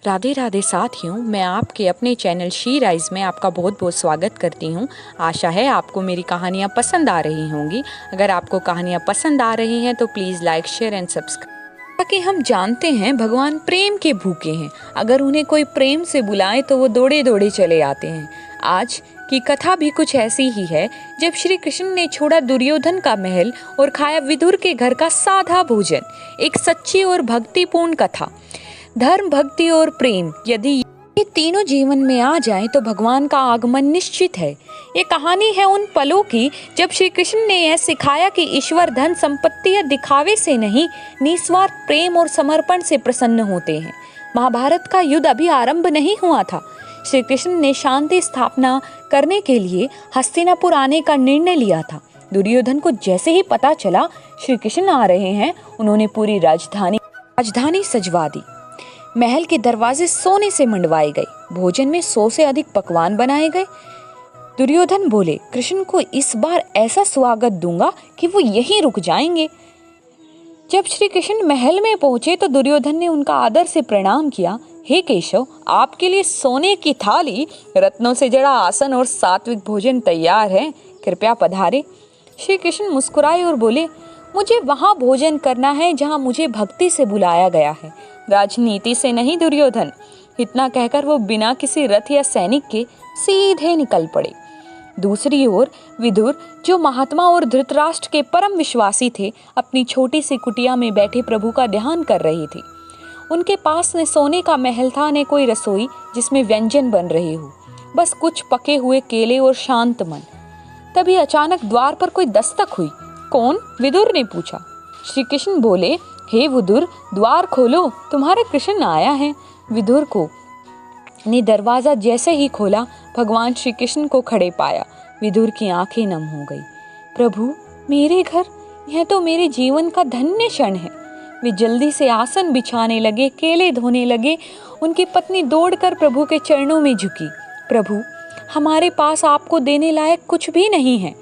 राधे राधे साथियों, मैं आपके अपने चैनल शी राइज में आपका बहुत बहुत स्वागत करती हूँ। आशा है आपको मेरी कहानियाँ पसंद आ रही होंगी। अगर आपको कहानियाँ पसंद आ रही हैं तो please like share and subscribe. ताकि हम जानते हैं भगवान प्रेम के भूखे हैं। अगर उन्हें कोई प्रेम से बुलाए तो वो दौड़े दौड़े चले आते हैं। आज की कथा भी कुछ ऐसी ही है। जब श्री कृष्ण ने छोड़ा दुर्योधन का महल और खाया विदुर के घर का सादा भोजन। एक सच्ची और भक्तिपूर्ण कथा। धर्म, भक्ति और प्रेम यदि ये तीनों जीवन में आ जाएं तो भगवान का आगमन निश्चित है। ये कहानी है उन पलों की जब श्री कृष्ण ने यह सिखाया कि ईश्वर धन, संपत्ति या दिखावे से नहीं, निस्वार्थ प्रेम और समर्पण से प्रसन्न होते हैं। महाभारत का युद्ध अभी आरंभ नहीं हुआ था। श्री कृष्ण ने शांति स्थापना करने के लिए हस्तिनापुर आने का निर्णय लिया था। दुर्योधन को जैसे ही पता चला श्री कृष्ण आ रहे हैं, उन्होंने पूरी राजधानी सजवा दी। महल के दरवाजे सोने से मंडवाए गए। भोजन में 100 से अधिक पकवान बनाए गए। दुर्योधन बोले, कृष्ण को इस बार ऐसा स्वागत दूंगा कि वो यहीं रुक जाएंगे। जब श्री कृष्ण महल में पहुंचे तो दुर्योधन ने उनका आदर से प्रणाम किया। हे केशव, आपके लिए सोने की थाली, रत्नों से जड़ा आसन और सात्विक भोजन तैयार है। कृपया पधारे। श्री कृष्ण मुस्कुराए और बोले, मुझे वहां भोजन करना है जहां मुझे भक्ति से बुलाया गया है, राजनीति से नहीं दुर्योधन। इतना कहकर वो बिना किसी रथ या सैनिक के सीधे निकल पड़े। दूसरी ओर विदुर, जो महात्मा और धृतराष्ट्र के परम विश्वासी थे, अपनी छोटी सी कुटिया में बैठे प्रभु का ध्यान कर रहे थे। उनके पास न सोने का महल था, न कोई रसोई जिसमें व्यंजन बन रहे हो, बस कुछ पके हुए केले और शांत मन। तभी अचानक द्वार पर कोई दस्तक हुई। कौन? विदुर ने पूछा। श्री कृष्ण बोले, हे विदुर, द्वार खोलो, तुम्हारे कृष्ण आया है। विदुर को ने दरवाजा जैसे ही खोला, भगवान श्री कृष्ण को खड़े पाया। विदुर की आंखें नम हो गई। प्रभु, मेरे घर, यह तो मेरे जीवन का धन्य क्षण है। वे जल्दी से आसन बिछाने लगे, केले धोने लगे। उनकी पत्नी दौड़कर प्रभु के चरणों में झुकी। प्रभु, हमारे पास आपको देने लायक कुछ भी नहीं है।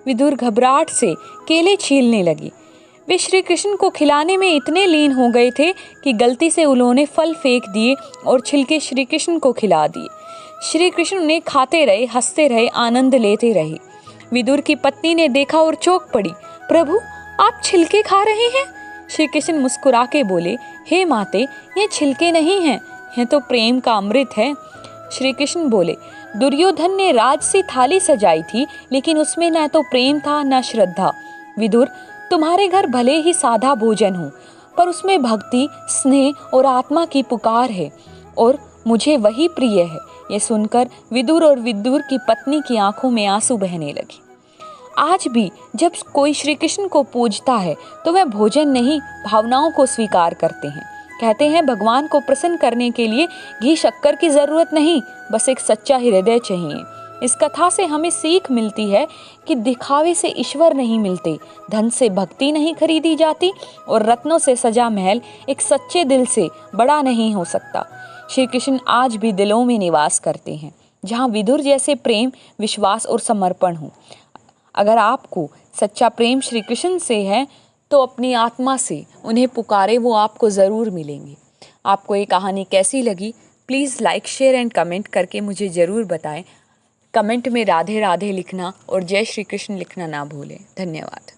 विदुर घबराहट से केले छीलने लगी। वे श्री कृष्ण को खिलाने में इतने लीन हो गए थे कि गलती से उन्होंने फल फेंक दिए और छिलके श्री कृष्ण को खिला दिए। श्री कृष्ण ने खाते रहे, हंसते रहे, आनंद लेते रहे। विदुर की पत्नी ने देखा और चौंक पड़ी। प्रभु, आप छिलके खा रहे हैं? श्री कृष्ण मुस्कुरा के बोले, हे माते, ये छिलके नहीं हैं, यह तो प्रेम का अमृत है। श्री कृष्ण बोले, दुर्योधन ने राजसी थाली सजाई थी, लेकिन उसमें न तो प्रेम था न श्रद्धा। विदुर, तुम्हारे घर भले ही सादा भोजन हो, पर उसमें भक्ति, स्नेह और आत्मा की पुकार है, और मुझे वही प्रिय है। ये सुनकर विदुर और विदुर की पत्नी की आंखों में आंसू बहने लगे। आज भी जब कोई श्री कृष्ण को पूजता है तो वह भोजन नहीं, भावनाओं को स्वीकार करते हैं। कहते हैं भगवान को प्रसन्न करने के लिए घी शक्कर की जरूरत नहीं, बस एक सच्चा हृदय चाहिए। इस कथा से हमें सीख मिलती है कि दिखावे से ईश्वर नहीं मिलते, धन से भक्ति नहीं खरीदी जाती, और रत्नों से सजा महल एक सच्चे दिल से बड़ा नहीं हो सकता। श्री कृष्ण आज भी दिलों में निवास करते हैं, जहाँ विदुर जैसे प्रेम, विश्वास और समर्पण हो। अगर आपको सच्चा प्रेम श्री कृष्ण से है तो अपनी आत्मा से उन्हें पुकारे, वो आपको ज़रूर मिलेंगे। आपको ये कहानी कैसी लगी? Please like, share and comment करके मुझे ज़रूर बताएं। कमेंट में राधे राधे लिखना और जय श्री कृष्ण लिखना ना भूलें। धन्यवाद।